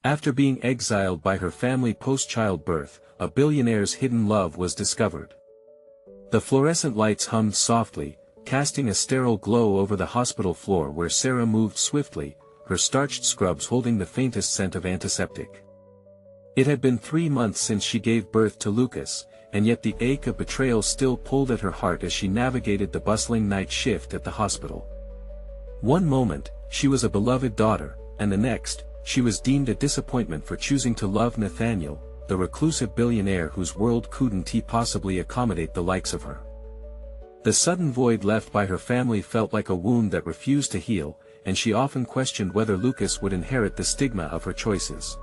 After being exiled by her family post-childbirth, a billionaire's hidden love was discovered. The fluorescent lights hummed softly, casting a sterile glow over the hospital floor where Sarah moved swiftly, her starched scrubs holding the faintest scent of antiseptic. It had been 3 months since she gave birth to Lucas, and yet the ache of betrayal still pulled at her heart as she navigated the bustling night shift at the hospital. One moment, she was a beloved daughter, and the next, she was deemed a disappointment for choosing to love Nathaniel, the reclusive billionaire whose world couldn't possibly accommodate the likes of her. The sudden void left by her family felt like a wound that refused to heal, and she often questioned whether Lucas would inherit the stigma of her choices.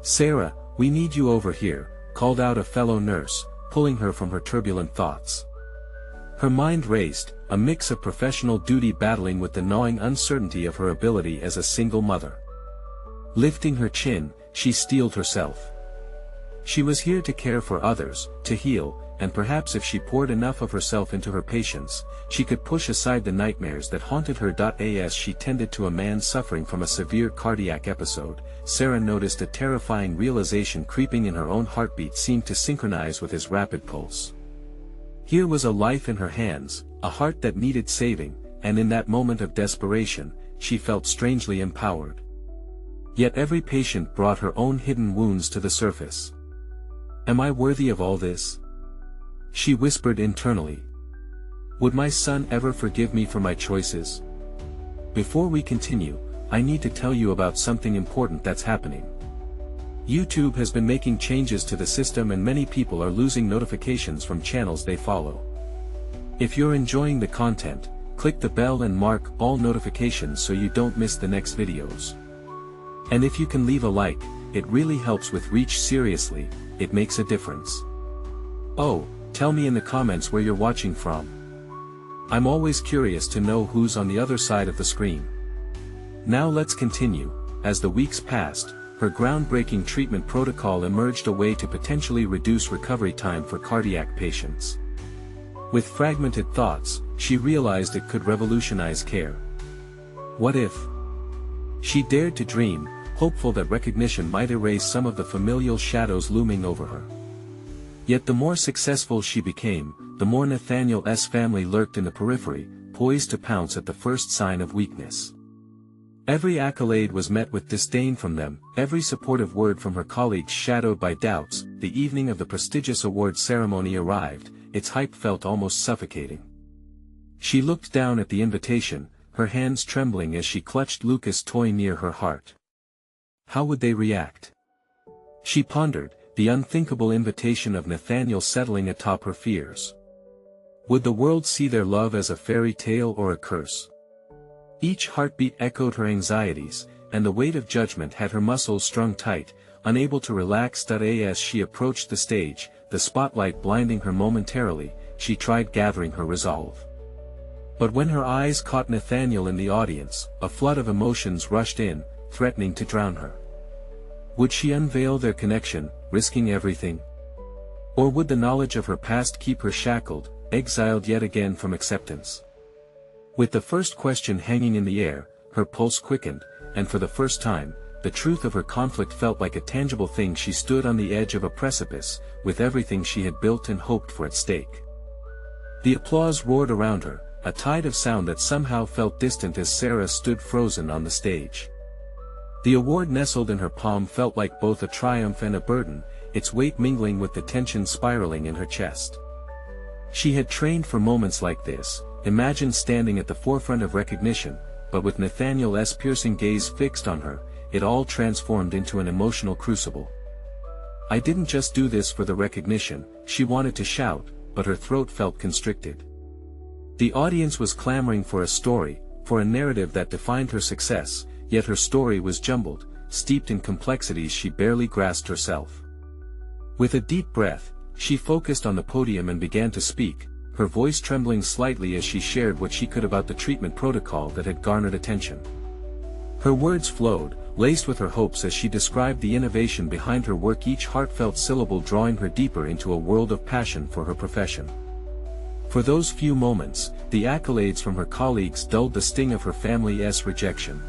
"Sarah, we need you over here," called out a fellow nurse, pulling her from her turbulent thoughts. Her mind raced, a mix of professional duty battling with the gnawing uncertainty of her ability as a single mother. Lifting her chin, she steeled herself. She was here to care for others, to heal, and perhaps if she poured enough of herself into her patients, she could push aside the nightmares that haunted her. As she tended to a man suffering from a severe cardiac episode, Sarah noticed a terrifying realization creeping in. Her own heartbeat seemed to synchronize with his rapid pulse. Here was a life in her hands, a heart that needed saving, and in that moment of desperation, she felt strangely empowered. Yet every patient brought her own hidden wounds to the surface. "Am I worthy of all this?" she whispered internally. "Would my son ever forgive me for my choices?" Before we continue, I need to tell you about something important that's happening. YouTube has been making changes to the system and many people are losing notifications from channels they follow. If you're enjoying the content, click the bell and mark all notifications so you don't miss the next videos. And if you can leave a like, it really helps with reach. Seriously, it makes a difference. Oh, tell me in the comments where you're watching from. I'm always curious to know who's on the other side of the screen. Now let's continue. As the weeks passed, her groundbreaking treatment protocol emerged a way to potentially reduce recovery time for cardiac patients. With fragmented thoughts, she realized it could revolutionize care. What if? She dared to dream, hopeful that recognition might erase some of the familial shadows looming over her. Yet the more successful she became, the more Nathaniel's family lurked in the periphery, poised to pounce at the first sign of weakness. Every accolade was met with disdain from them, every supportive word from her colleagues shadowed by doubts. The evening of the prestigious award ceremony arrived, its hype felt almost suffocating. She looked down at the invitation, her hands trembling as she clutched Lucas' toy near her heart. How would they react? She pondered, the unthinkable invitation of Nathaniel settling atop her fears. Would the world see their love as a fairy tale or a curse? Each heartbeat echoed her anxieties, and the weight of judgment had her muscles strung tight, unable to relax. As she approached the stage, the spotlight blinding her momentarily, she tried gathering her resolve. But when her eyes caught Nathaniel in the audience, a flood of emotions rushed in, threatening to drown her. Would she unveil their connection, risking everything? Or would the knowledge of her past keep her shackled, exiled yet again from acceptance? With the first question hanging in the air, her pulse quickened, and for the first time, the truth of her conflict felt like a tangible thing. She stood on the edge of a precipice, with everything she had built and hoped for at stake. The applause roared around her, a tide of sound that somehow felt distant as Sarah stood frozen on the stage. The award nestled in her palm felt like both a triumph and a burden, its weight mingling with the tension spiraling in her chest. She had trained for moments like this. Imagine standing at the forefront of recognition, but with Nathaniel's piercing gaze fixed on her, it all transformed into an emotional crucible. "I didn't just do this for the recognition," she wanted to shout, but her throat felt constricted. The audience was clamoring for a story, for a narrative that defined her success, yet her story was jumbled, steeped in complexities she barely grasped herself. With a deep breath, she focused on the podium and began to speak, her voice trembling slightly as she shared what she could about the treatment protocol that had garnered attention. Her words flowed, laced with her hopes as she described the innovation behind her work, each heartfelt syllable drawing her deeper into a world of passion for her profession. For those few moments, the accolades from her colleagues dulled the sting of her family's rejection.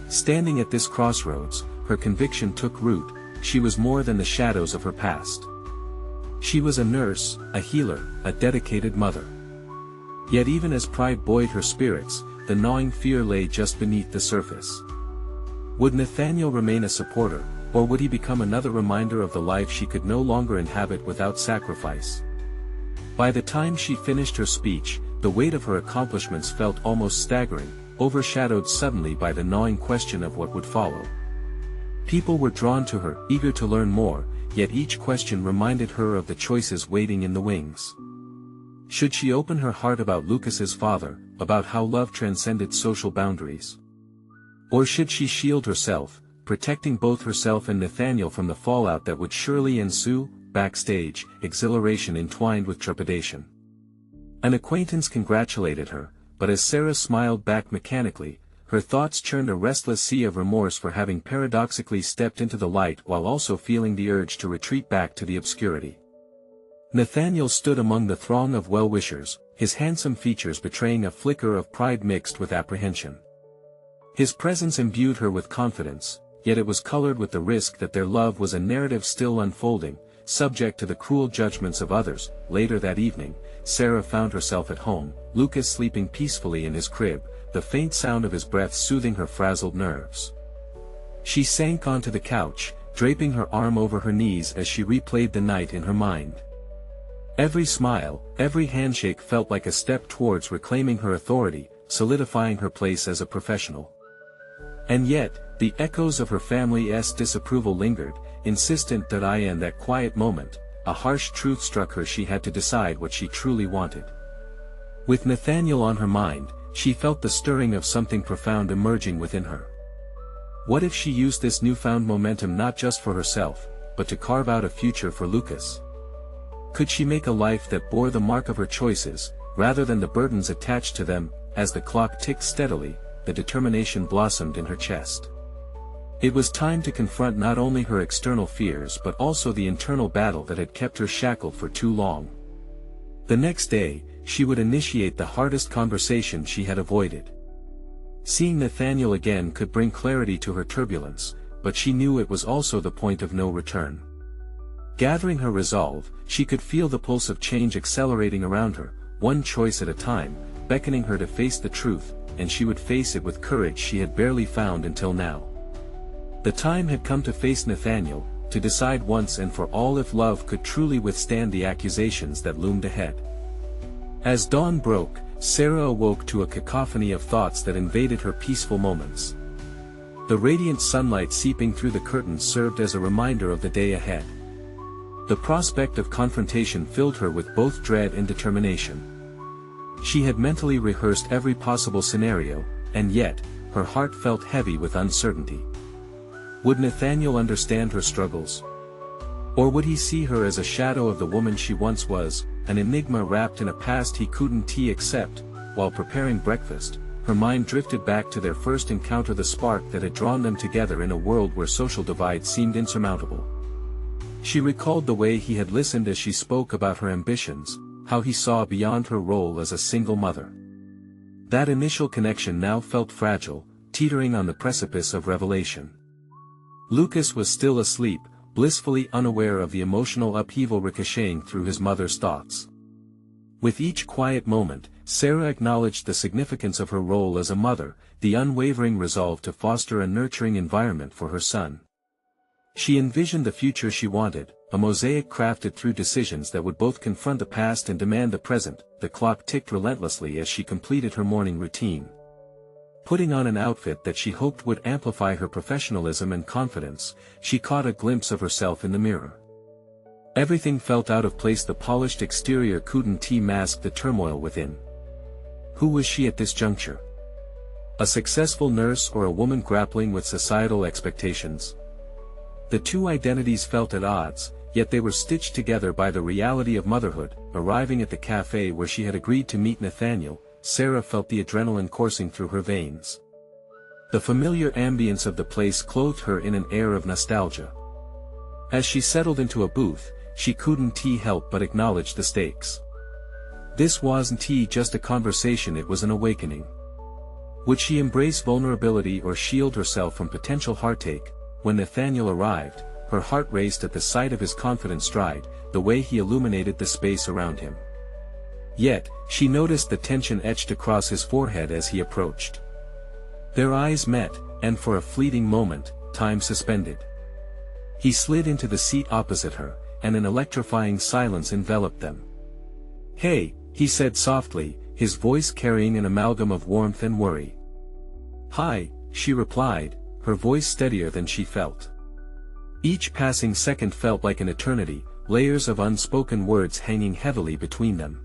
Standing at this crossroads, her conviction took root: she was more than the shadows of her past. She was a nurse, a healer, a dedicated mother. Yet even as pride buoyed her spirits, the gnawing fear lay just beneath the surface. Would Nathaniel remain a supporter, or would he become another reminder of the life she could no longer inhabit without sacrifice? By the time she finished her speech, the weight of her accomplishments felt almost staggering, overshadowed suddenly by the gnawing question of what would follow. People were drawn to her, eager to learn more, yet each question reminded her of the choices waiting in the wings. Should she open her heart about Lucas's father, about how love transcended social boundaries? Or should she shield herself, protecting both herself and Nathaniel from the fallout that would surely ensue? Backstage, exhilaration entwined with trepidation. An acquaintance congratulated her, but as Sarah smiled back mechanically, her thoughts churned a restless sea of remorse for having paradoxically stepped into the light while also feeling the urge to retreat back to the obscurity. Nathaniel stood among the throng of well-wishers, his handsome features betraying a flicker of pride mixed with apprehension. His presence imbued her with confidence, yet it was colored with the risk that their love was a narrative still unfolding, subject to the cruel judgments of others. Later that evening, Sarah found herself at home, Lucas sleeping peacefully in his crib, the faint sound of his breath soothing her frazzled nerves. She sank onto the couch, draping her arm over her knees as she replayed the night in her mind. Every smile, every handshake felt like a step towards reclaiming her authority, solidifying her place as a professional. And yet, the echoes of her family's disapproval lingered, insistent that in that quiet moment, a harsh truth struck her: she had to decide what she truly wanted. With Nathaniel on her mind, she felt the stirring of something profound emerging within her. What if she used this newfound momentum not just for herself, but to carve out a future for Lucas? Could she make a life that bore the mark of her choices, rather than the burdens attached to them? As the clock ticked steadily, the determination blossomed in her chest. It was time to confront not only her external fears but also the internal battle that had kept her shackled for too long. The next day, she would initiate the hardest conversation she had avoided. Seeing Nathaniel again could bring clarity to her turbulence, but she knew it was also the point of no return. Gathering her resolve, she could feel the pulse of change accelerating around her, one choice at a time, beckoning her to face the truth, and she would face it with courage she had barely found until now. The time had come to face Nathaniel, to decide once and for all if love could truly withstand the accusations that loomed ahead. As dawn broke, Sarah awoke to a cacophony of thoughts that invaded her peaceful moments. The radiant sunlight seeping through the curtains served as a reminder of the day ahead. The prospect of confrontation filled her with both dread and determination. She had mentally rehearsed every possible scenario, and yet, her heart felt heavy with uncertainty. Would Nathaniel understand her struggles? Or would he see her as a shadow of the woman she once was, an enigma wrapped in a past he couldn't accept? While preparing breakfast, her mind drifted back to their first encounter, the spark that had drawn them together in a world where social divides seemed insurmountable. She recalled the way he had listened as she spoke about her ambitions, how he saw beyond her role as a single mother. That initial connection now felt fragile, teetering on the precipice of revelation. Lucas was still asleep, blissfully unaware of the emotional upheaval ricocheting through his mother's thoughts. With each quiet moment, Sarah acknowledged the significance of her role as a mother, the unwavering resolve to foster a nurturing environment for her son. She envisioned the future she wanted, a mosaic crafted through decisions that would both confront the past and demand the present. The clock ticked relentlessly as she completed her morning routine. Putting on an outfit that she hoped would amplify her professionalism and confidence, she caught a glimpse of herself in the mirror. Everything felt out of place. The polished exterior couldn't mask the turmoil within. Who was she at this juncture? A successful nurse or a woman grappling with societal expectations? The two identities felt at odds, yet they were stitched together by the reality of motherhood. Arriving at the cafe where she had agreed to meet Nathaniel, Sarah felt the adrenaline coursing through her veins. The familiar ambience of the place clothed her in an air of nostalgia. As she settled into a booth, she couldn't help but acknowledge the stakes. This wasn't just a conversation, it was an awakening. Would she embrace vulnerability or shield herself from potential heartache? when Nathaniel arrived, her heart raced at the sight of his confident stride, the way he illuminated the space around him. Yet, she noticed the tension etched across his forehead as he approached. Their eyes met, and for a fleeting moment, time suspended. He slid into the seat opposite her, and an electrifying silence enveloped them. "Hey," he said softly, his voice carrying an amalgam of warmth and worry. "Hi," she replied, her voice steadier than she felt. Each passing second felt like an eternity, layers of unspoken words hanging heavily between them.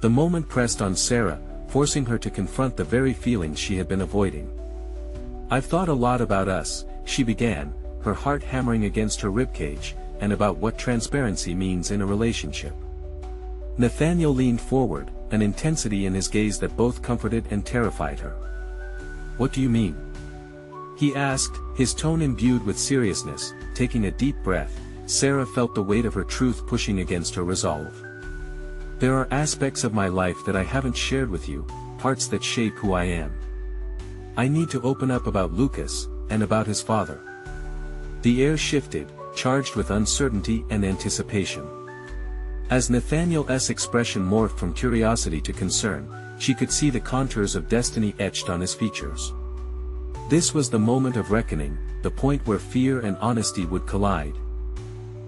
The moment pressed on Sarah, forcing her to confront the very feelings she had been avoiding. "I've thought a lot about us," she began, her heart hammering against her ribcage, and about what transparency means in a relationship. Nathaniel leaned forward, an intensity in his gaze that both comforted and terrified her. "What do you mean?" he asked, his tone imbued with seriousness. Taking a deep breath, Sarah felt the weight of her truth pushing against her resolve. "There are aspects of my life that I haven't shared with you, parts that shape who I am. I need to open up about Lucas, and about his father." The air shifted, charged with uncertainty and anticipation. As Nathaniel's expression morphed from curiosity to concern, she could see the contours of destiny etched on his features. This was the moment of reckoning, the point where fear and honesty would collide.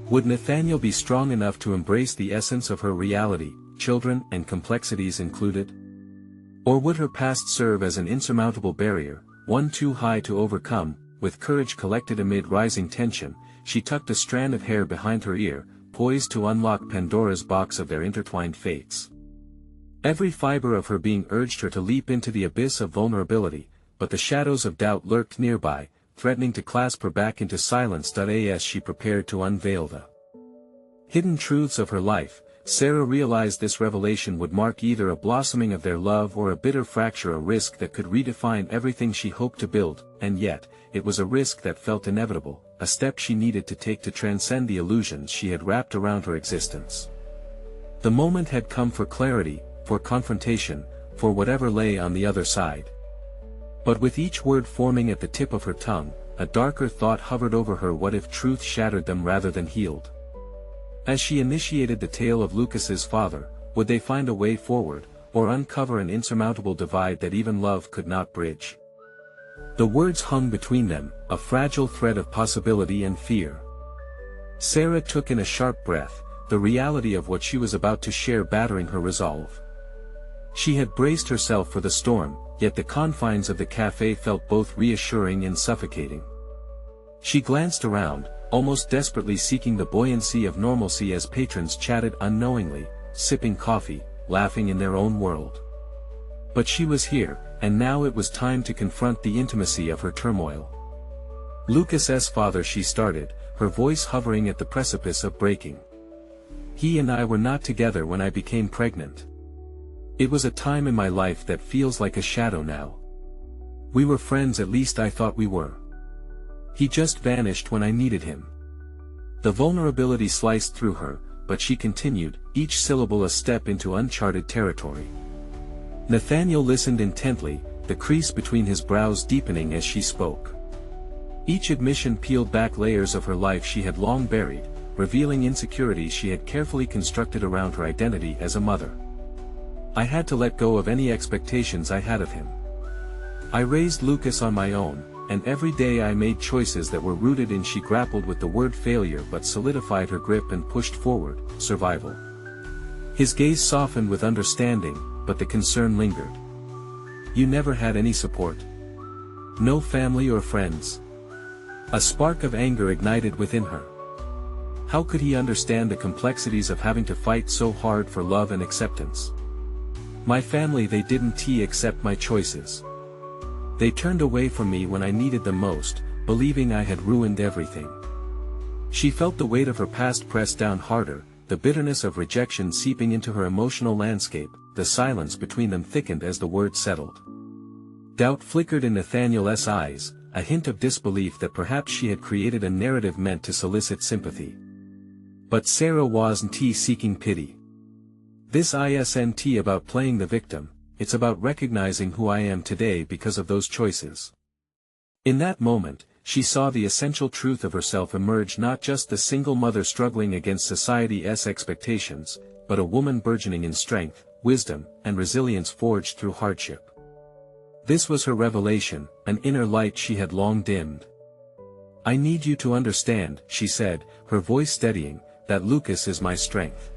Would Nathaniel be strong enough to embrace the essence of her reality, children and complexities included? Or would her past serve as an insurmountable barrier, one too high to overcome? With courage collected amid rising tension, she tucked a strand of hair behind her ear, poised to unlock Pandora's box of their intertwined fates. Every fiber of her being urged her to leap into the abyss of vulnerability, but the shadows of doubt lurked nearby, threatening to clasp her back into silence. As she prepared to unveil the hidden truths of her life, Sarah realized this revelation would mark either a blossoming of their love or a bitter fracture, a risk that could redefine everything she hoped to build, and yet, it was a risk that felt inevitable, a step she needed to take to transcend the illusions she had wrapped around her existence. The moment had come for clarity, for confrontation, for whatever lay on the other side. But with each word forming at the tip of her tongue, a darker thought hovered over her. What if truth shattered them rather than healed? As she initiated the tale of Lucas's father, would they find a way forward, or uncover an insurmountable divide that even love could not bridge? The words hung between them, a fragile thread of possibility and fear. Sarah took in a sharp breath, the reality of what she was about to share battering her resolve. She had braced herself for the storm, yet the confines of the cafe felt both reassuring and suffocating. She glanced around, almost desperately seeking the buoyancy of normalcy as patrons chatted unknowingly, sipping coffee, laughing in their own world. But she was here, and now it was time to confront the intimacy of her turmoil. "Lucas's father," she started, her voice hovering at the precipice of breaking. "He and I were not together when I became pregnant. It was a time in my life that feels like a shadow now. We were friends, at least I thought we were. He just vanished when I needed him." The vulnerability sliced through her, but she continued, each syllable a step into uncharted territory. Nathaniel listened intently, the crease between his brows deepening as she spoke. Each admission peeled back layers of her life she had long buried, revealing insecurities she had carefully constructed around her identity as a mother. "I had to let go of any expectations I had of him. I raised Lucas on my own, and every day I made choices that were rooted in." She grappled with the word failure but solidified her grip and pushed forward, survival. His gaze softened with understanding, but the concern lingered. "You never had any support? No family or friends?" A spark of anger ignited within her. How could he understand the complexities of having to fight so hard for love and acceptance? "My family, they didn't accept my choices. They turned away from me when I needed them most, believing I had ruined everything." She felt the weight of her past press down harder, the bitterness of rejection seeping into her emotional landscape. The silence between them thickened as the words settled. Doubt flickered in Nathaniel's eyes, a hint of disbelief that perhaps she had created a narrative meant to solicit sympathy. But Sarah wasn't seeking pity. "This isn't about playing the victim, it's about recognizing who I am today because of those choices." In that moment, she saw the essential truth of herself emerge, not just the single mother struggling against society's expectations, but a woman burgeoning in strength, wisdom, and resilience forged through hardship. This was her revelation, an inner light she had long dimmed. "I need you to understand," she said, her voice steadying, "that Lucas is my strength.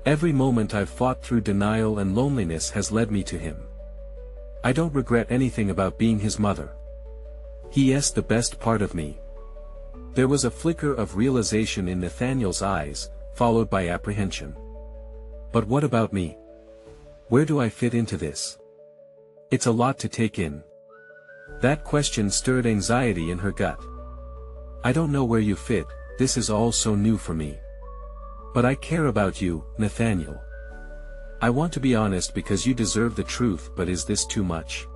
Every moment I've fought through denial and loneliness has led me to him. I don't regret anything about being his mother. He is the best part of me." There was a flicker of realization in Nathaniel's eyes, followed by apprehension. "But what about me? Where do I fit into this? It's a lot to take in." That question stirred anxiety in her gut. "I don't know where you fit, this is all so new for me. But I care about you, Nathaniel. I want to be honest because you deserve the truth, but is this too much?"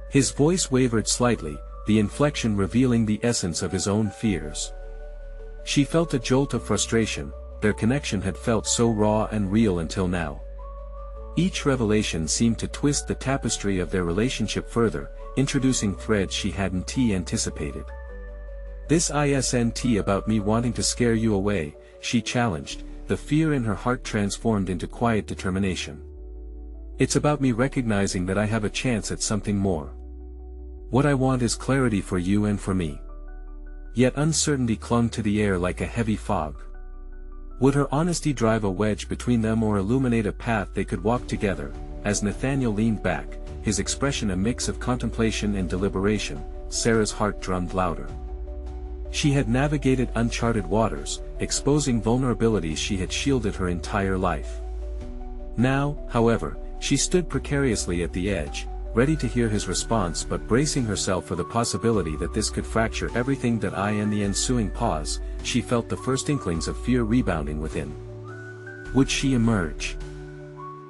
His voice wavered slightly, the inflection revealing the essence of his own fears. She felt a jolt of frustration. Their connection had felt so raw and real until now. Each revelation seemed to twist the tapestry of their relationship further, introducing threads she hadn't anticipated. "This isn't about me wanting to scare you away," she challenged, the fear in her heart transformed into quiet determination. "It's about me recognizing that I have a chance at something more. What I want is clarity for you and for me." Yet uncertainty clung to the air like a heavy fog. Would her honesty drive a wedge between them or illuminate a path they could walk together? As Nathaniel leaned back, his expression a mix of contemplation and deliberation, Sarah's heart drummed louder. She had navigated uncharted waters, exposing vulnerabilities she had shielded her entire life. Now, however, she stood precariously at the edge, ready to hear his response but bracing herself for the possibility that this could fracture everything that in the ensuing pause, she felt the first inklings of fear rebounding within. Would she emerge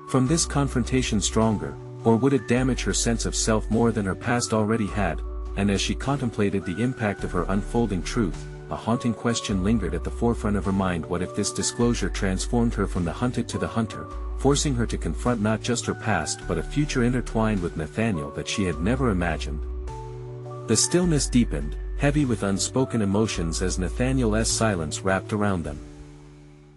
from this confrontation stronger, or would it damage her sense of self more than her past already had? And as she contemplated the impact of her unfolding truth, a haunting question lingered at the forefront of her mind. What if this disclosure transformed her from the hunted to the hunter, forcing her to confront not just her past but a future intertwined with Nathaniel that she had never imagined? The stillness deepened, heavy with unspoken emotions as Nathaniel's silence wrapped around them.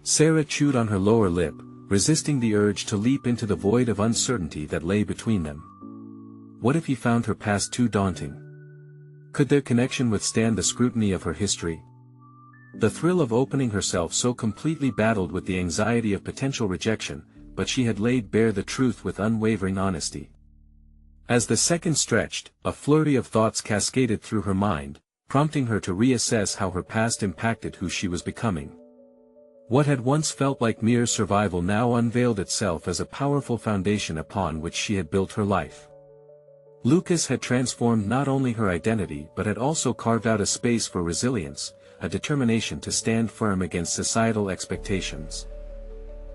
Sarah chewed on her lower lip, resisting the urge to leap into the void of uncertainty that lay between them. What if he found her past too daunting? Could their connection withstand the scrutiny of her history? The thrill of opening herself so completely battled with the anxiety of potential rejection, but she had laid bare the truth with unwavering honesty. As the seconds stretched, a flurry of thoughts cascaded through her mind, prompting her to reassess how her past impacted who she was becoming. What had once felt like mere survival now unveiled itself as a powerful foundation upon which she had built her life. Lucas had transformed not only her identity but had also carved out a space for resilience, a determination to stand firm against societal expectations.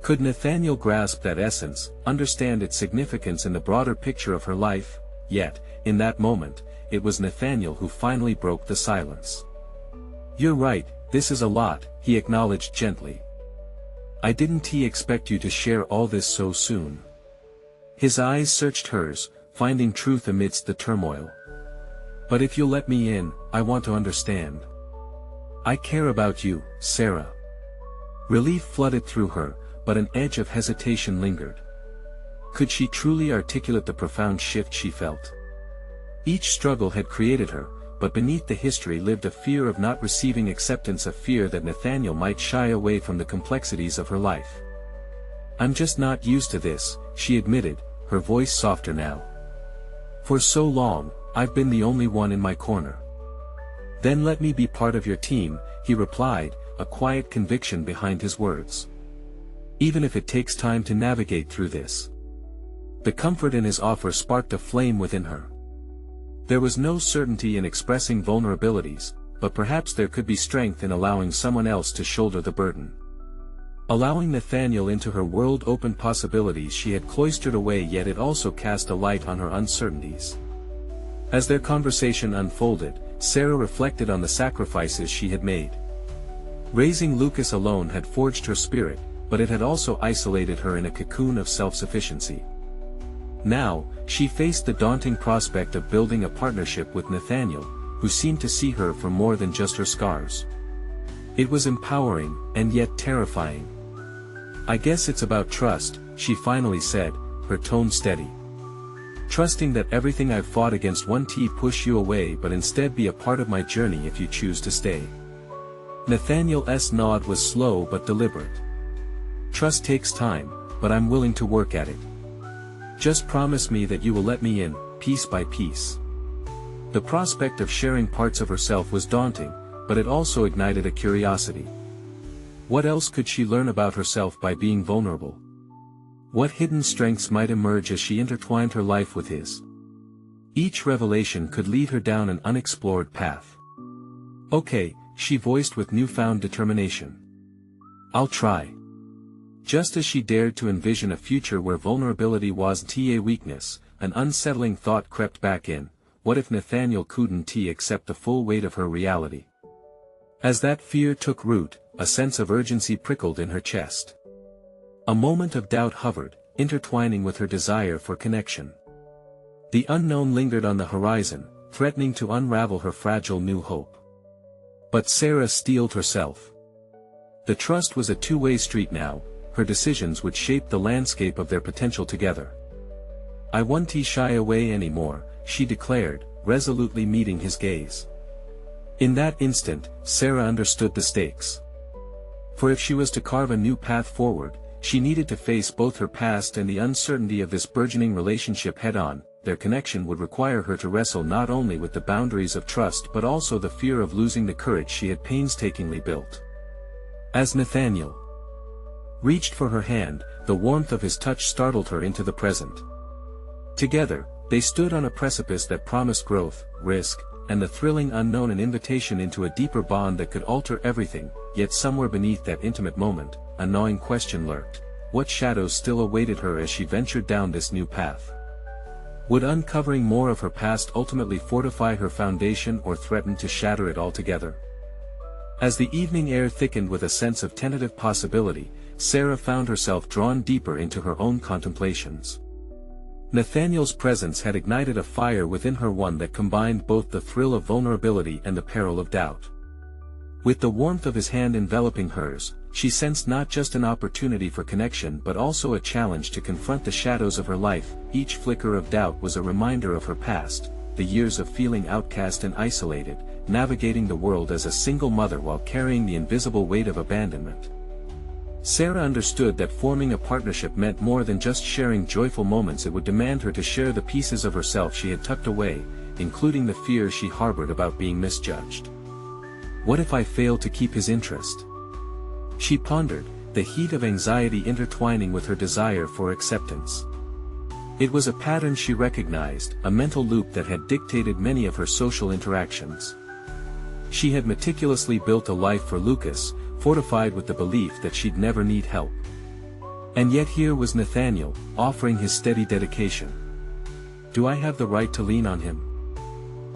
Could Nathaniel grasp that essence, understand its significance in the broader picture of her life? Yet, in that moment, it was Nathaniel who finally broke the silence. "You're right, this is a lot," he acknowledged gently. "I didn't expect you to share all this so soon." His eyes searched hers, finding truth amidst the turmoil. "But if you'll let me in, I want to understand. I care about you, Sarah." Relief flooded through her, but an edge of hesitation lingered. Could she truly articulate the profound shift she felt? Each struggle had created her, but beneath the history lived a fear of not receiving acceptance, a fear that Nathaniel might shy away from the complexities of her life. "I'm just not used to this," she admitted, her voice softer now. "For so long, I've been the only one in my corner." "Then let me be part of your team," he replied, a quiet conviction behind his words. "Even if it takes time to navigate through this." The comfort in his offer sparked a flame within her. There was no certainty in expressing vulnerabilities, but perhaps there could be strength in allowing someone else to shoulder the burden. Allowing Nathaniel into her world opened possibilities she had cloistered away, yet it also cast a light on her uncertainties. As their conversation unfolded, Sarah reflected on the sacrifices she had made. Raising Lucas alone had forged her spirit, but it had also isolated her in a cocoon of self-sufficiency. Now, she faced the daunting prospect of building a partnership with Nathaniel, who seemed to see her for more than just her scars. It was empowering, and yet terrifying. "I guess it's about trust," she finally said, her tone steady. "Trusting that everything I've fought against won't push you away but instead be a part of my journey if you choose to stay." Nathaniel's nod was slow but deliberate. "Trust takes time, but I'm willing to work at it. Just promise me that you will let me in, piece by piece." The prospect of sharing parts of herself was daunting, but it also ignited a curiosity. What else could she learn about herself by being vulnerable? What hidden strengths might emerge as she intertwined her life with his? Each revelation could lead her down an unexplored path. "Okay," she voiced with newfound determination. "I'll try." Just as she dared to envision a future where vulnerability wasn't a weakness, an unsettling thought crept back in: what if Nathaniel couldn't accept the full weight of her reality? As that fear took root, a sense of urgency prickled in her chest. A moment of doubt hovered, intertwining with her desire for connection. The unknown lingered on the horizon, threatening to unravel her fragile new hope. But Sarah steeled herself. The trust was a two-way street now, her decisions would shape the landscape of their potential together. "I won't shy away anymore," she declared, resolutely meeting his gaze. In that instant, Sarah understood the stakes. For if she was to carve a new path forward, she needed to face both her past and the uncertainty of this burgeoning relationship head-on. Their connection would require her to wrestle not only with the boundaries of trust but also the fear of losing the courage she had painstakingly built. As Nathaniel reached for her hand, the warmth of his touch startled her into the present. Together, they stood on a precipice that promised growth, risk, and the thrilling unknown, an invitation into a deeper bond that could alter everything. Yet somewhere beneath that intimate moment, a gnawing question lurked: what shadows still awaited her as she ventured down this new path? Would uncovering more of her past ultimately fortify her foundation or threaten to shatter it altogether? As the evening air thickened with a sense of tentative possibility, Sarah found herself drawn deeper into her own contemplations. Nathaniel's presence had ignited a fire within her, one that combined both the thrill of vulnerability and the peril of doubt. With the warmth of his hand enveloping hers, she sensed not just an opportunity for connection but also a challenge to confront the shadows of her life. Each flicker of doubt was a reminder of her past, the years of feeling outcast and isolated, navigating the world as a single mother while carrying the invisible weight of abandonment. Sarah understood that forming a partnership meant more than just sharing joyful moments. It would demand her to share the pieces of herself she had tucked away, including the fear she harbored about being misjudged. What if I failed to keep his interest? She pondered, the heat of anxiety intertwining with her desire for acceptance. It was a pattern she recognized, a mental loop that had dictated many of her social interactions. She had meticulously built a life for Lucas, fortified with the belief that she'd never need help. And yet here was Nathaniel, offering his steady dedication. Do I have the right to lean on him?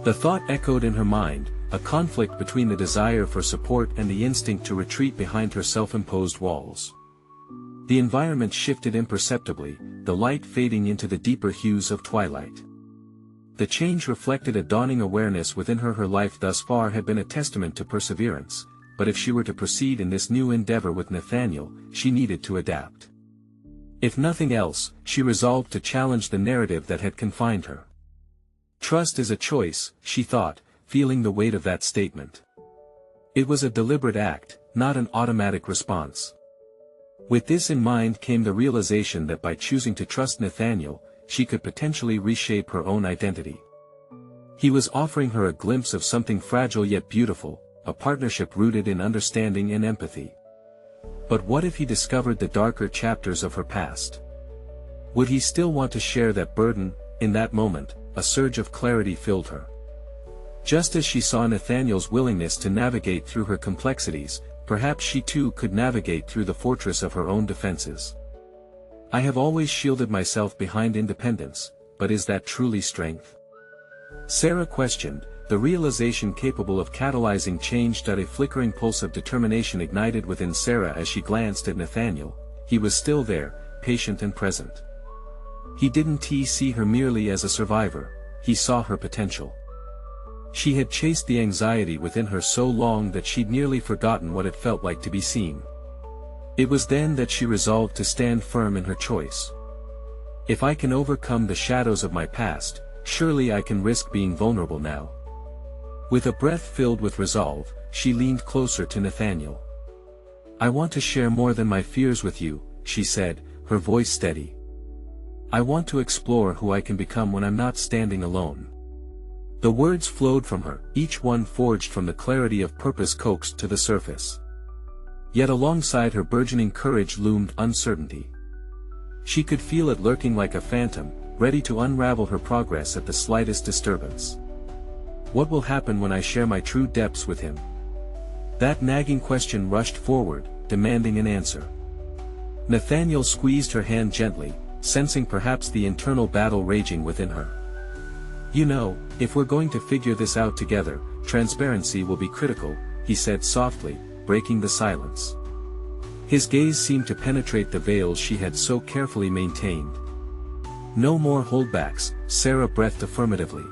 The thought echoed in her mind, a conflict between the desire for support and the instinct to retreat behind her self-imposed walls. The environment shifted imperceptibly, the light fading into the deeper hues of twilight. The change reflected a dawning awareness within her. Her life thus far had been a testament to perseverance, but if she were to proceed in this new endeavor with Nathaniel, she needed to adapt. If nothing else, she resolved to challenge the narrative that had confined her. Trust is a choice, she thought, feeling the weight of that statement. It was a deliberate act, not an automatic response. With this in mind came the realization that by choosing to trust Nathaniel, she could potentially reshape her own identity. He was offering her a glimpse of something fragile yet beautiful, a partnership rooted in understanding and empathy. But what if he discovered the darker chapters of her past? Would he still want to share that burden? In that moment, a surge of clarity filled her. Just as she saw Nathaniel's willingness to navigate through her complexities, perhaps she too could navigate through the fortress of her own defenses. I have always shielded myself behind independence, but is that truly strength? Sarah questioned, the realization capable of catalyzing change. A flickering pulse of determination ignited within Sarah as she glanced at Nathaniel. He was still there, patient and present. He didn't see her merely as a survivor, he saw her potential. She had chased the anxiety within her so long that she'd nearly forgotten what it felt like to be seen. It was then that she resolved to stand firm in her choice. If I can overcome the shadows of my past, surely I can risk being vulnerable now. With a breath filled with resolve, she leaned closer to Nathaniel. I want to share more than my fears with you, she said, her voice steady. I want to explore who I can become when I'm not standing alone. The words flowed from her, each one forged from the clarity of purpose coaxed to the surface. Yet alongside her burgeoning courage loomed uncertainty. She could feel it lurking like a phantom, ready to unravel her progress at the slightest disturbance. What will happen when I share my true depths with him? That nagging question rushed forward, demanding an answer. Nathaniel squeezed her hand gently, sensing perhaps the internal battle raging within her. You know, if we're going to figure this out together, transparency will be critical, he said softly, breaking the silence. His gaze seemed to penetrate the veils she had so carefully maintained. No more holdbacks, Sarah breathed affirmatively.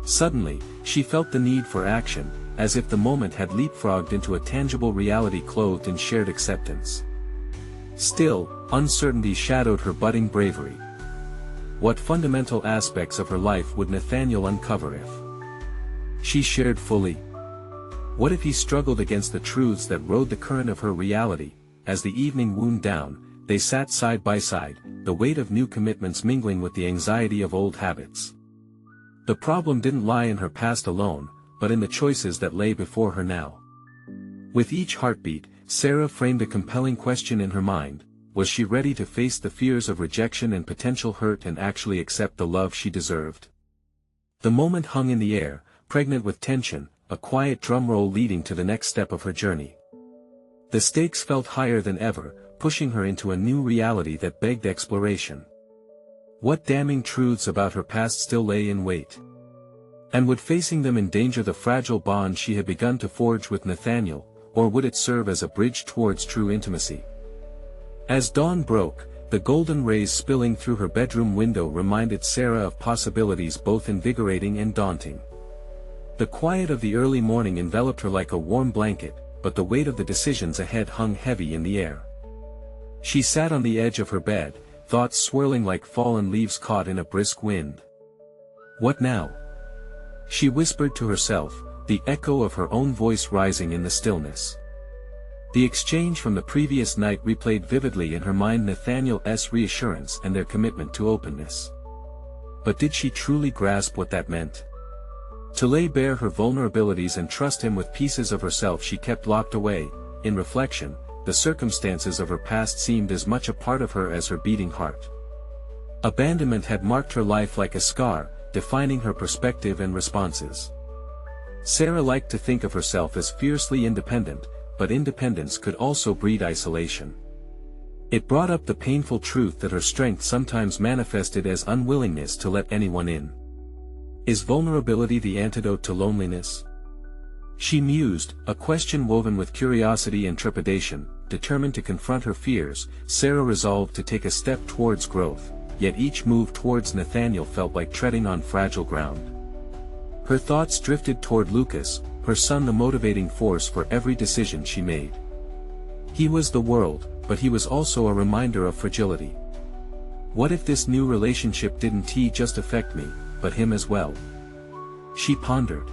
Suddenly, she felt the need for action, as if the moment had leapfrogged into a tangible reality clothed in shared acceptance. Still, uncertainty shadowed her budding bravery. What fundamental aspects of her life would Nathaniel uncover if she shared fully? What if he struggled against the truths that rode the current of her reality? As the evening wound down, they sat side by side, the weight of new commitments mingling with the anxiety of old habits. The problem didn't lie in her past alone, but in the choices that lay before her now. With each heartbeat, Sarah framed a compelling question in her mind: was she ready to face the fears of rejection and potential hurt and actually accept the love she deserved? The moment hung in the air, pregnant with tension, a quiet drumroll leading to the next step of her journey. The stakes felt higher than ever, pushing her into a new reality that begged exploration. What damning truths about her past still lay in wait? And would facing them endanger the fragile bond she had begun to forge with Nathaniel, or would it serve as a bridge towards true intimacy? As dawn broke, the golden rays spilling through her bedroom window reminded Sarah of possibilities both invigorating and daunting. The quiet of the early morning enveloped her like a warm blanket, but the weight of the decisions ahead hung heavy in the air. She sat on the edge of her bed, thoughts swirling like fallen leaves caught in a brisk wind. What now? She whispered to herself, the echo of her own voice rising in the stillness. The exchange from the previous night replayed vividly in her mind, Nathaniel's reassurance and their commitment to openness. But did she truly grasp what that meant? To lay bare her vulnerabilities and trust him with pieces of herself she kept locked away. In reflection, the circumstances of her past seemed as much a part of her as her beating heart. Abandonment had marked her life like a scar, defining her perspective and responses. Sarah liked to think of herself as fiercely independent, but independence could also breed isolation. It brought up the painful truth that her strength sometimes manifested as unwillingness to let anyone in. Is vulnerability the antidote to loneliness? She mused, a question woven with curiosity and trepidation. Determined to confront her fears, Sarah resolved to take a step towards growth, yet each move towards Nathaniel felt like treading on fragile ground. Her thoughts drifted toward Lucas, her son, the motivating force for every decision she made. He was the world, but he was also a reminder of fragility. What if this new relationship didn't just affect me, but him as well? She pondered.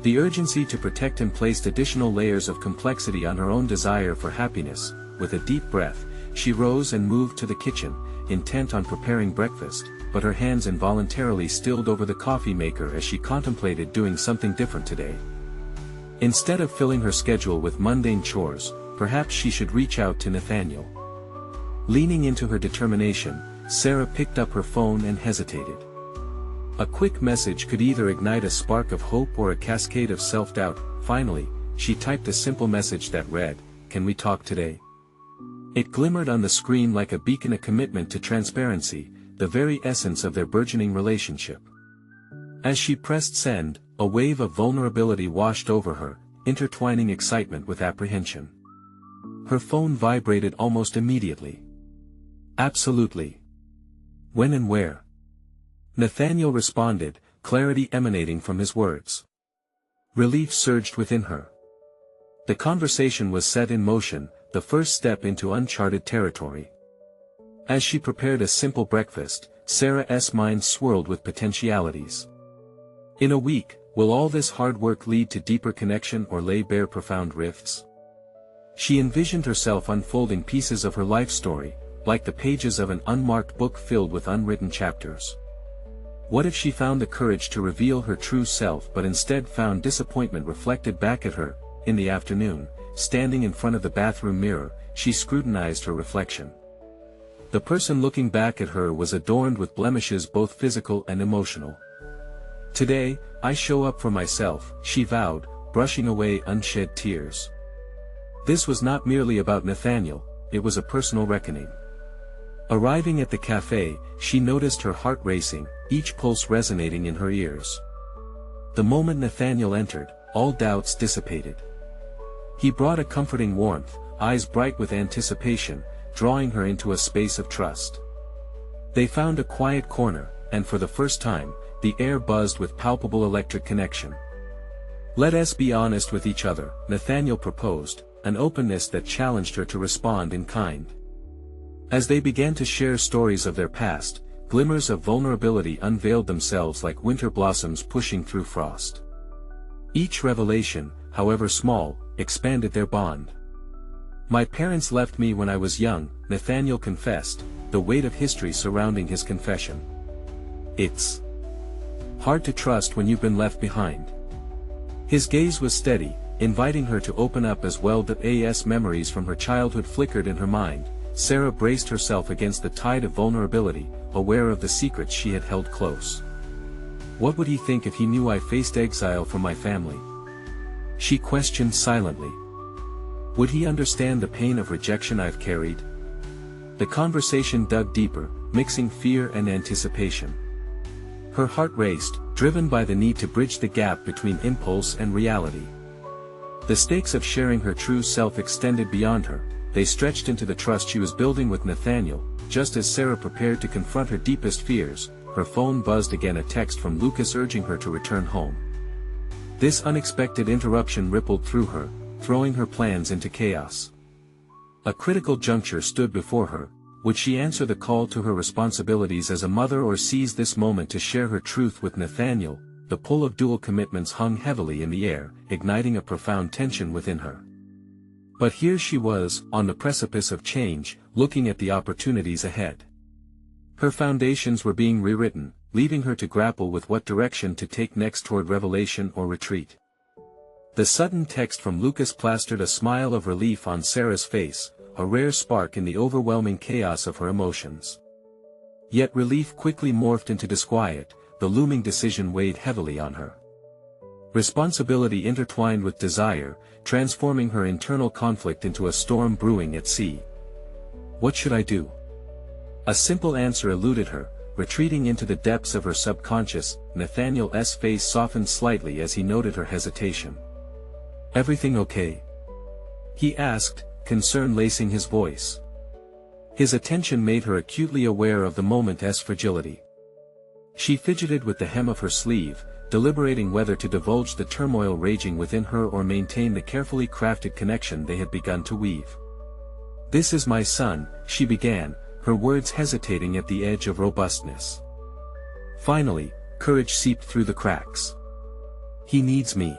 The urgency to protect him placed additional layers of complexity on her own desire for happiness. With a deep breath, she rose and moved to the kitchen, intent on preparing breakfast, but her hands involuntarily stilled over the coffee maker as she contemplated doing something different today. Instead of filling her schedule with mundane chores, perhaps she should reach out to Nathaniel. Leaning into her determination, Sarah picked up her phone and hesitated. A quick message could either ignite a spark of hope or a cascade of self-doubt. Finally, she typed a simple message that read, "Can we talk today?" It glimmered on the screen like a beacon, a commitment to transparency, the very essence of their burgeoning relationship. As she pressed send, a wave of vulnerability washed over her, intertwining excitement with apprehension. Her phone vibrated almost immediately. Absolutely. When and where? Nathaniel responded, clarity emanating from his words. Relief surged within her. The conversation was set in motion, the first step into uncharted territory. As she prepared a simple breakfast, Sarah's mind swirled with potentialities. In a week, will all this hard work lead to deeper connection or lay bare profound rifts? She envisioned herself unfolding pieces of her life story, like the pages of an unmarked book filled with unwritten chapters. What if she found the courage to reveal her true self but instead found disappointment reflected back at her? In the afternoon, standing in front of the bathroom mirror, she scrutinized her reflection. The person looking back at her was adorned with blemishes both physical and emotional. "Today, I show up for myself," she vowed, brushing away unshed tears. This was not merely about Nathaniel, it was a personal reckoning. Arriving at the cafe, she noticed her heart racing, each pulse resonating in her ears. The moment Nathaniel entered, all doubts dissipated. He brought a comforting warmth, eyes bright with anticipation, drawing her into a space of trust. They found a quiet corner, and for the first time, the air buzzed with palpable electric connection. "Let us be honest with each other," Nathaniel proposed, an openness that challenged her to respond in kind. As they began to share stories of their past, glimmers of vulnerability unveiled themselves like winter blossoms pushing through frost. Each revelation, however small, expanded their bond. "My parents left me when I was young," Nathaniel confessed, the weight of history surrounding his confession. "It's hard to trust when you've been left behind." His gaze was steady, inviting her to open up as well. As memories from her childhood flickered in her mind, Sarah braced herself against the tide of vulnerability, aware of the secrets she had held close. "What would he think if he knew I faced exile from my family?" she questioned silently. "Would he understand the pain of rejection I've carried?" The conversation dug deeper, mixing fear and anticipation. Her heart raced, driven by the need to bridge the gap between impulse and reality. The stakes of sharing her true self extended beyond her. They stretched into the trust she was building with Nathaniel. Just as Sarah prepared to confront her deepest fears, her phone buzzed again, a text from Lucas urging her to return home. This unexpected interruption rippled through her, throwing her plans into chaos. A critical juncture stood before her. Would she answer the call to her responsibilities as a mother or seize this moment to share her truth with Nathaniel? The pull of dual commitments hung heavily in the air, igniting a profound tension within her. But here she was, on the precipice of change, looking at the opportunities ahead. Her foundations were being rewritten, leaving her to grapple with what direction to take next, toward revelation or retreat. The sudden text from Lucas plastered a smile of relief on Sarah's face, a rare spark in the overwhelming chaos of her emotions. Yet relief quickly morphed into disquiet. The looming decision weighed heavily on her. Responsibility intertwined with desire, transforming her internal conflict into a storm brewing at sea. What should I do? A simple answer eluded her, retreating into the depths of her subconscious. Nathaniel's face softened slightly as he noted her hesitation. "Everything okay?" he asked, concern lacing his voice. His attention made her acutely aware of the moment's fragility. She fidgeted with the hem of her sleeve, deliberating whether to divulge the turmoil raging within her or maintain the carefully crafted connection they had begun to weave. "This is my son," she began, her words hesitating at the edge of robustness. Finally, courage seeped through the cracks. "He needs me."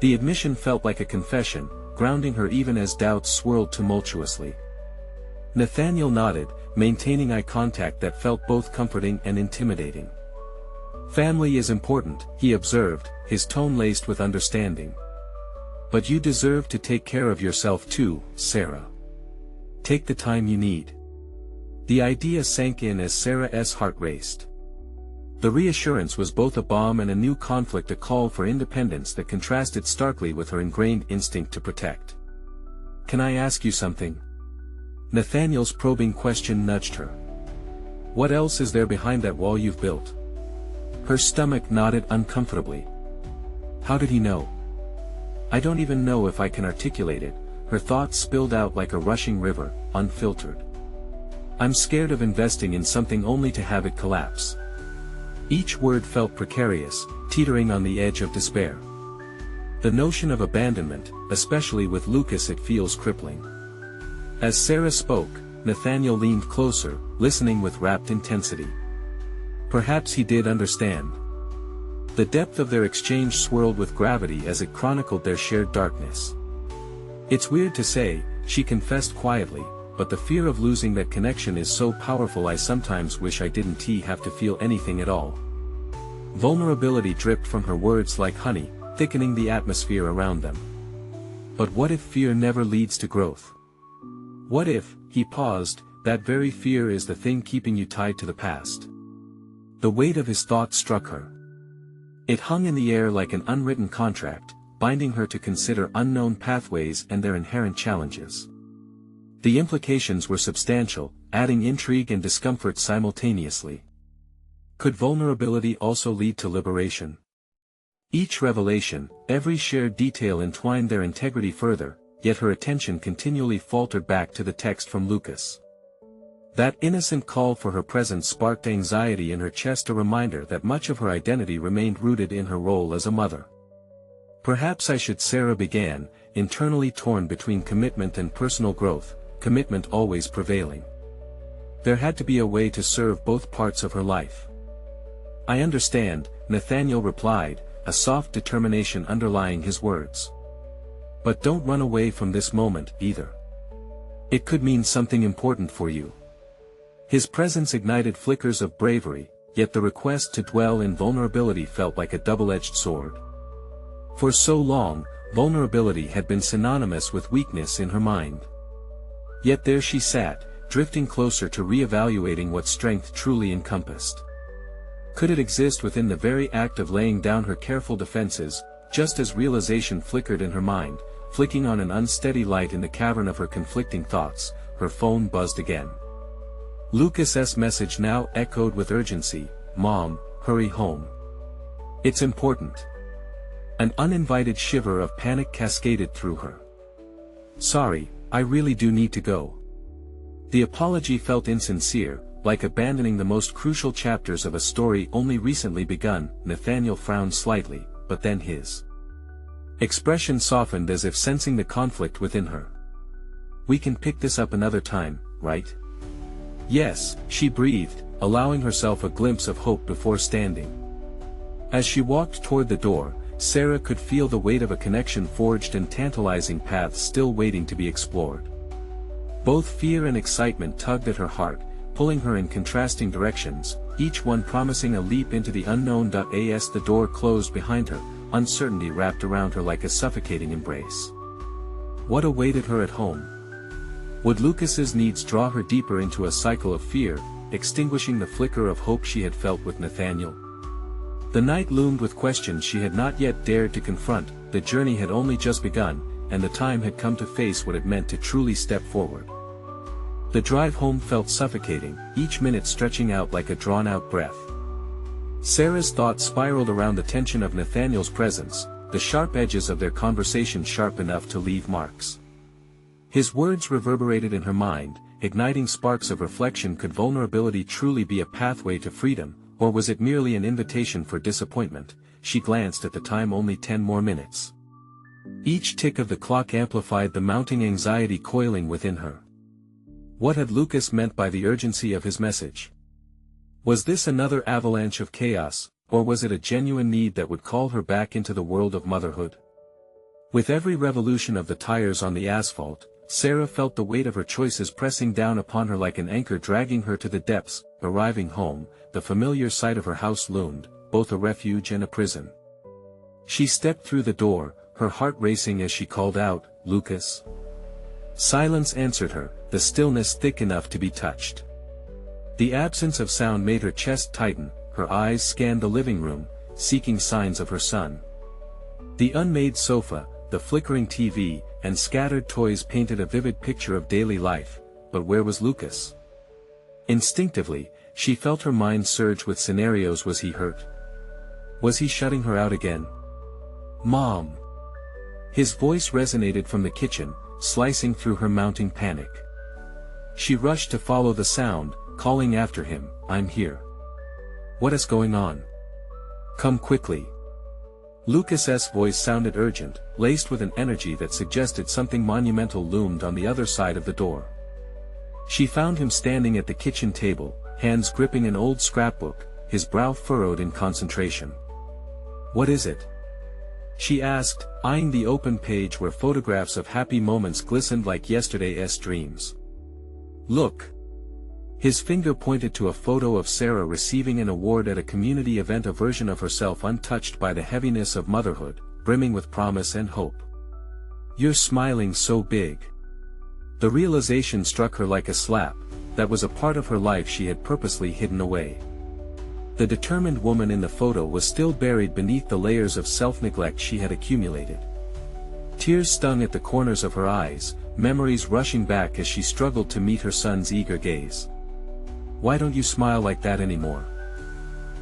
The admission felt like a confession, grounding her even as doubts swirled tumultuously. Nathaniel nodded, maintaining eye contact that felt both comforting and intimidating. "Family is important," he observed, his tone laced with understanding. "But you deserve to take care of yourself too, Sarah. Take the time you need." The idea sank in as Sarah's heart raced. The reassurance was both a balm and a new conflict, a call for independence that contrasted starkly with her ingrained instinct to protect. "Can I ask you something?" Nathaniel's probing question nudged her. "What else is there behind that wall you've built?" Her stomach knotted uncomfortably. How did he know? "I don't even know if I can articulate it," her thoughts spilled out like a rushing river, unfiltered. "I'm scared of investing in something only to have it collapse." Each word felt precarious, teetering on the edge of despair. The notion of abandonment, especially with Lucas, it feels crippling. As Sarah spoke, Nathaniel leaned closer, listening with rapt intensity. Perhaps he did understand. The depth of their exchange swirled with gravity as it chronicled their shared darkness. "It's weird to say," she confessed quietly, "but the fear of losing that connection is so powerful I sometimes wish I didn't have to feel anything at all." Vulnerability dripped from her words like honey, thickening the atmosphere around them. But what if fear never leads to growth? What if, he paused, that very fear is the thing keeping you tied to the past? The weight of his thought struck her. It hung in the air like an unwritten contract, binding her to consider unknown pathways and their inherent challenges. The implications were substantial, adding intrigue and discomfort simultaneously. Could vulnerability also lead to liberation? Each revelation, every shared detail entwined their integrity further, yet her attention continually faltered back to the text from Lucas. That innocent call for her presence sparked anxiety in her chest, a reminder that much of her identity remained rooted in her role as a mother. "Perhaps I should," Sarah began, internally torn between commitment and personal growth, commitment always prevailing. There had to be a way to serve both parts of her life. "I understand," Nathaniel replied, a soft determination underlying his words. "But don't run away from this moment, either. It could mean something important for you." His presence ignited flickers of bravery, yet the request to dwell in vulnerability felt like a double-edged sword. For so long, vulnerability had been synonymous with weakness in her mind. Yet there she sat, drifting closer to reevaluating what strength truly encompassed. Could it exist within the very act of laying down her careful defenses? Just as realization flickered in her mind, flicking on an unsteady light in the cavern of her conflicting thoughts, her phone buzzed again. Lucas's message now echoed with urgency, "Mom, hurry home. It's important." An uninvited shiver of panic cascaded through her. "Sorry, I really do need to go." The apology felt insincere, like abandoning the most crucial chapters of a story only recently begun. Nathaniel frowned slightly, but then his expression softened as if sensing the conflict within her. "We can pick this up another time, right?" "Yes," she breathed, allowing herself a glimpse of hope before standing. As she walked toward the door, Sarah could feel the weight of a connection forged and tantalizing paths still waiting to be explored. Both fear and excitement tugged at her heart, pulling her in contrasting directions, each one promising a leap into the unknown. As the door closed behind her, uncertainty wrapped around her like a suffocating embrace. What awaited her at home? Would Lucas's needs draw her deeper into a cycle of fear, extinguishing the flicker of hope she had felt with Nathaniel? The night loomed with questions she had not yet dared to confront. The journey had only just begun, and the time had come to face what it meant to truly step forward. The drive home felt suffocating, each minute stretching out like a drawn-out breath. Sarah's thoughts spiraled around the tension of Nathaniel's presence, the sharp edges of their conversation sharp enough to leave marks. His words reverberated in her mind, igniting sparks of reflection. Could vulnerability truly be a pathway to freedom, or was it merely an invitation for disappointment? She glanced at the time, only 10 more minutes. Each tick of the clock amplified the mounting anxiety coiling within her. What had Lucas meant by the urgency of his message? Was this another avalanche of chaos, or was it a genuine need that would call her back into the world of motherhood? With every revolution of the tires on the asphalt, Sarah felt the weight of her choices pressing down upon her like an anchor, dragging her to the depths. Arriving home, the familiar sight of her house loomed, both a refuge and a prison. She stepped through the door, her heart racing as she called out, "Lucas." Silence answered her, the stillness thick enough to be touched. The absence of sound made her chest tighten. Her eyes scanned the living room, seeking signs of her son. The unmade sofa, the flickering TV, and scattered toys painted a vivid picture of daily life, but where was Lucas? Instinctively, she felt her mind surge with scenarios. Was he hurt? Was he shutting her out again? "Mom!" His voice resonated from the kitchen, slicing through her mounting panic. She rushed to follow the sound, calling after him, "I'm here." What is going on? Come quickly. Lucas's voice sounded urgent, laced with an energy that suggested something monumental loomed on the other side of the door. She found him standing at the kitchen table, hands gripping an old scrapbook, his brow furrowed in concentration. What is it? She asked, eyeing the open page where photographs of happy moments glistened like yesterday's dreams. Look. His finger pointed to a photo of Sarah receiving an award at a community event, a version of herself untouched by the heaviness of motherhood, brimming with promise and hope. You're smiling so big. The realization struck her like a slap, that was a part of her life she had purposely hidden away. The determined woman in the photo was still buried beneath the layers of self-neglect she had accumulated. Tears stung at the corners of her eyes, memories rushing back as she struggled to meet her son's eager gaze. Why don't you smile like that anymore?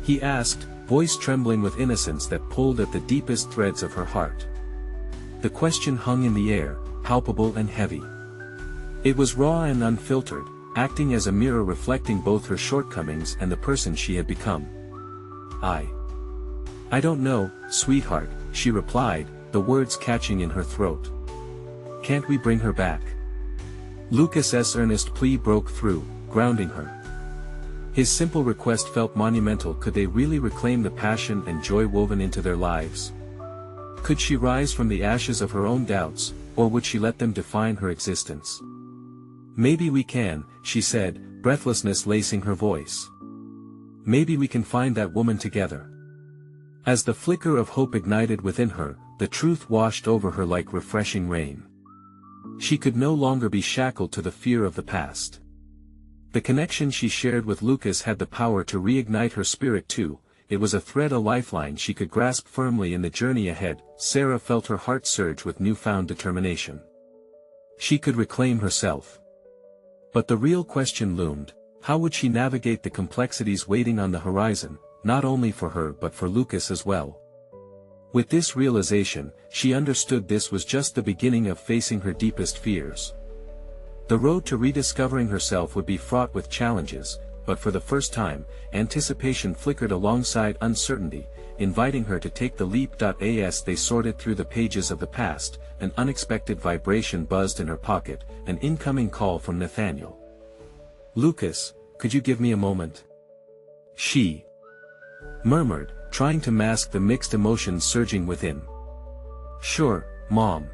He asked, voice trembling with innocence that pulled at the deepest threads of her heart. The question hung in the air, palpable and heavy. It was raw and unfiltered, acting as a mirror reflecting both her shortcomings and the person she had become. I don't know, sweetheart, she replied, the words catching in her throat. Can't we bring her back? Lucas's earnest plea broke through, grounding her. His simple request felt monumental. Could they really reclaim the passion and joy woven into their lives? Could she rise from the ashes of her own doubts, or would she let them define her existence? Maybe we can, she said, breathlessness lacing her voice. Maybe we can find that woman together. As the flicker of hope ignited within her, the truth washed over her like refreshing rain. She could no longer be shackled to the fear of the past. The connection she shared with Lucas had the power to reignite her spirit too. It was a thread, a lifeline she could grasp firmly in the journey ahead. Sarah felt her heart surge with newfound determination. She could reclaim herself. But the real question loomed: how would she navigate the complexities waiting on the horizon, not only for her but for Lucas as well? With this realization, she understood this was just the beginning of facing her deepest fears. The road to rediscovering herself would be fraught with challenges, but for the first time, anticipation flickered alongside uncertainty, inviting her to take the leap. As they sorted through the pages of the past, an unexpected vibration buzzed in her pocket, an incoming call from Nathaniel. Lucas, could you give me a moment? She murmured, trying to mask the mixed emotions surging within. Sure, Mom.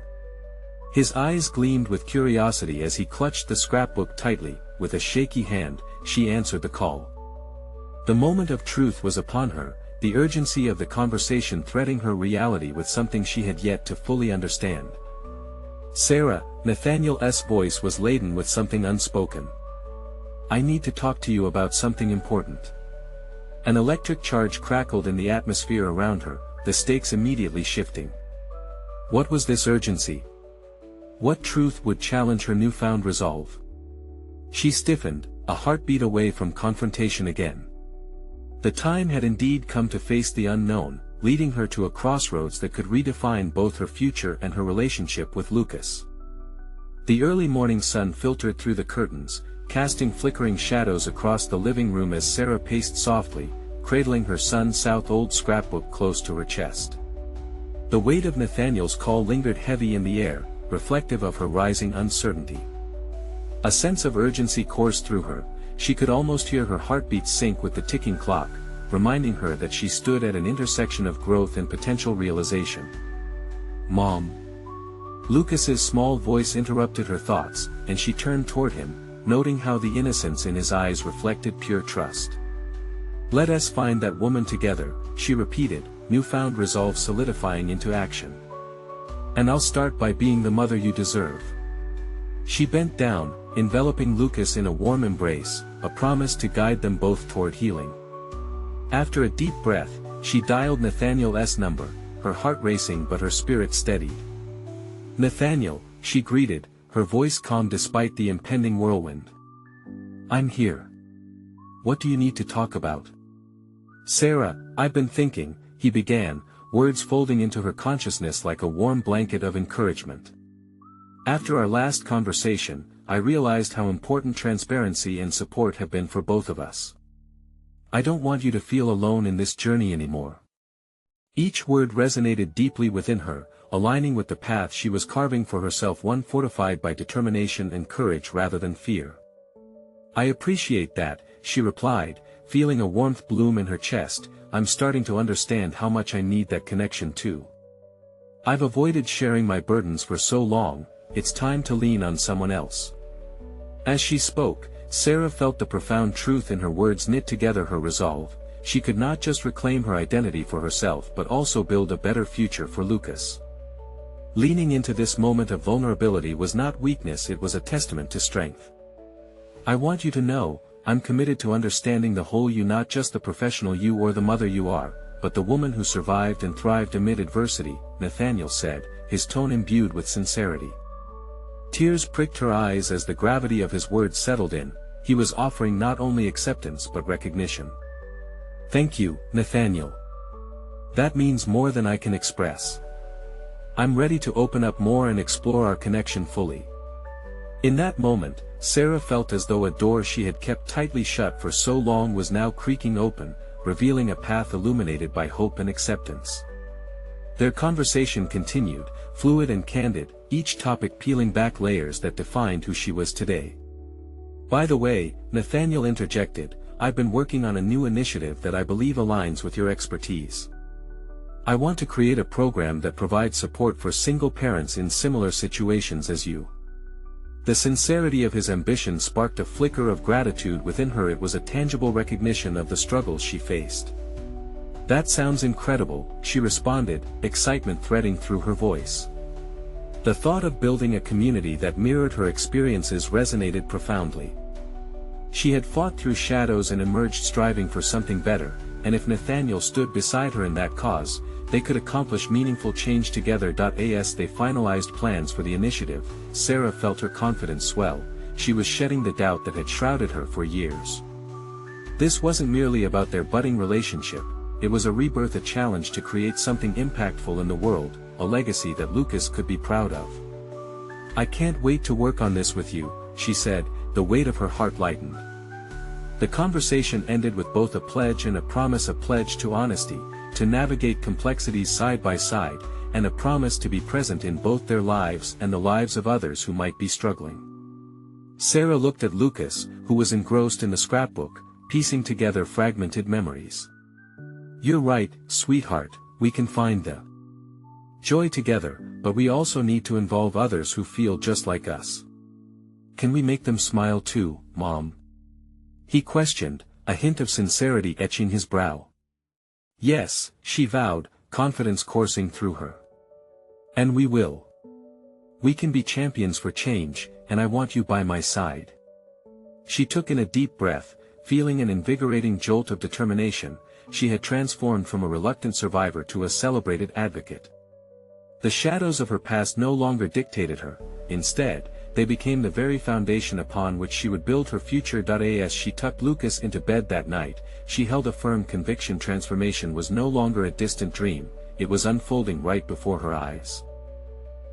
His eyes gleamed with curiosity as he clutched the scrapbook tightly. With a shaky hand, she answered the call. The moment of truth was upon her, the urgency of the conversation threading her reality with something she had yet to fully understand. Sarah, Nathaniel's voice was laden with something unspoken. I need to talk to you about something important. An electric charge crackled in the atmosphere around her, the stakes immediately shifting. What was this urgency? What truth would challenge her newfound resolve? She stiffened, a heartbeat away from confrontation again. The time had indeed come to face the unknown, leading her to a crossroads that could redefine both her future and her relationship with Lucas. The early morning sun filtered through the curtains, casting flickering shadows across the living room as Sarah paced softly, cradling her son's old scrapbook close to her chest. The weight of Nathaniel's call lingered heavy in the air, reflective of her rising uncertainty. A sense of urgency coursed through her. She could almost hear her heartbeat sync with the ticking clock, reminding her that she stood at an intersection of growth and potential realization. Mom. Lucas's small voice interrupted her thoughts, and she turned toward him, noting how the innocence in his eyes reflected pure trust. Let us find that woman together, she repeated, newfound resolve solidifying into action. And I'll start by being the mother you deserve. She bent down, enveloping Lucas in a warm embrace, a promise to guide them both toward healing. After a deep breath, she dialed Nathaniel's number, her heart racing but her spirit steadied. Nathaniel, she greeted, her voice calm despite the impending whirlwind. I'm here. What do you need to talk about? Sarah, I've been thinking, he began, words folding into her consciousness like a warm blanket of encouragement. After our last conversation, I realized how important transparency and support have been for both of us. I don't want you to feel alone in this journey anymore. Each word resonated deeply within her, aligning with the path she was carving for herself, one fortified by determination and courage rather than fear. I appreciate that, she replied, feeling a warmth bloom in her chest. I'm starting to understand how much I need that connection too. I've avoided sharing my burdens for so long, it's time to lean on someone else. As she spoke, Sarah felt the profound truth in her words knit together her resolve. She could not just reclaim her identity for herself but also build a better future for Lucas. Leaning into this moment of vulnerability was not weakness, it was a testament to strength. I want you to know, I'm committed to understanding the whole you, not just the professional you or the mother you are, but the woman who survived and thrived amid adversity, Nathaniel said, his tone imbued with sincerity. Tears pricked her eyes as the gravity of his words settled in. He was offering not only acceptance but recognition. Thank you, Nathaniel. That means more than I can express. I'm ready to open up more and explore our connection fully. In that moment, Sarah felt as though a door she had kept tightly shut for so long was now creaking open, revealing a path illuminated by hope and acceptance. Their conversation continued, fluid and candid, each topic peeling back layers that defined who she was today. By the way, Nathaniel interjected, I've been working on a new initiative that I believe aligns with your expertise. I want to create a program that provides support for single parents in similar situations as you. The sincerity of his ambition sparked a flicker of gratitude within her. It was a tangible recognition of the struggles she faced. That sounds incredible, she responded, excitement threading through her voice. The thought of building a community that mirrored her experiences resonated profoundly. She had fought through shadows and emerged striving for something better, and if Nathaniel stood beside her in that cause, they could accomplish meaningful change together. As they finalized plans for the initiative, Sarah felt her confidence swell. She was shedding the doubt that had shrouded her for years. This wasn't merely about their budding relationship, it was a rebirth, a challenge to create something impactful in the world, a legacy that Lucas could be proud of. I can't wait to work on this with you, she said, the weight of her heart lightened. The conversation ended with both a pledge and a promise, a pledge to honesty, to navigate complexities side by side, and a promise to be present in both their lives and the lives of others who might be struggling. Sarah looked at Lucas, who was engrossed in the scrapbook, piecing together fragmented memories. You're right, sweetheart, we can find the joy together, but we also need to involve others who feel just like us. Can we make them smile too, Mom? He questioned, a hint of sincerity etching his brow. Yes, she vowed, confidence coursing through her. And we will. We can be champions for change, and I want you by my side. She took in a deep breath, feeling an invigorating jolt of determination. She had transformed from a reluctant survivor to a celebrated advocate. The shadows of her past no longer dictated her, instead, they became the very foundation upon which she would build her future. As she tucked Lucas into bed that night, she held a firm conviction: transformation was no longer a distant dream, it was unfolding right before her eyes.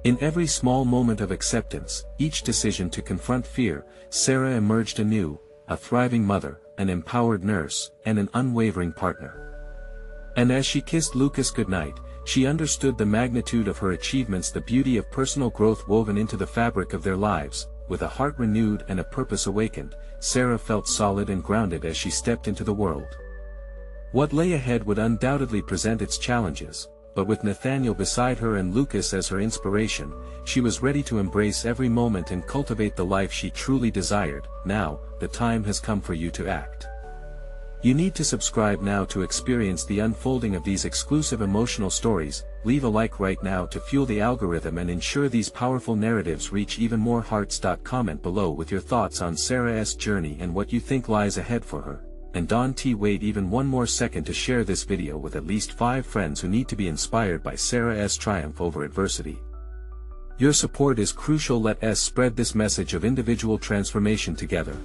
In every small moment of acceptance, each decision to confront fear, Sarah emerged anew, a thriving mother, an empowered nurse, and an unwavering partner. And as she kissed Lucas goodnight, she understood the magnitude of her achievements, the beauty of personal growth woven into the fabric of their lives. With a heart renewed and a purpose awakened, Sarah felt solid and grounded as she stepped into the world. What lay ahead would undoubtedly present its challenges, but with Nathaniel beside her and Lucas as her inspiration, she was ready to embrace every moment and cultivate the life she truly desired. Now, the time has come for you to act. You need to subscribe now to experience the unfolding of these exclusive emotional stories. Leave a like right now to fuel the algorithm and ensure these powerful narratives reach even more hearts. Comment below with your thoughts on Sarah's journey and what you think lies ahead for her. And wait even one more second to share this video with at least 5 friends who need to be inspired by Sarah's triumph over adversity. Your support is crucial. Let us spread this message of individual transformation together.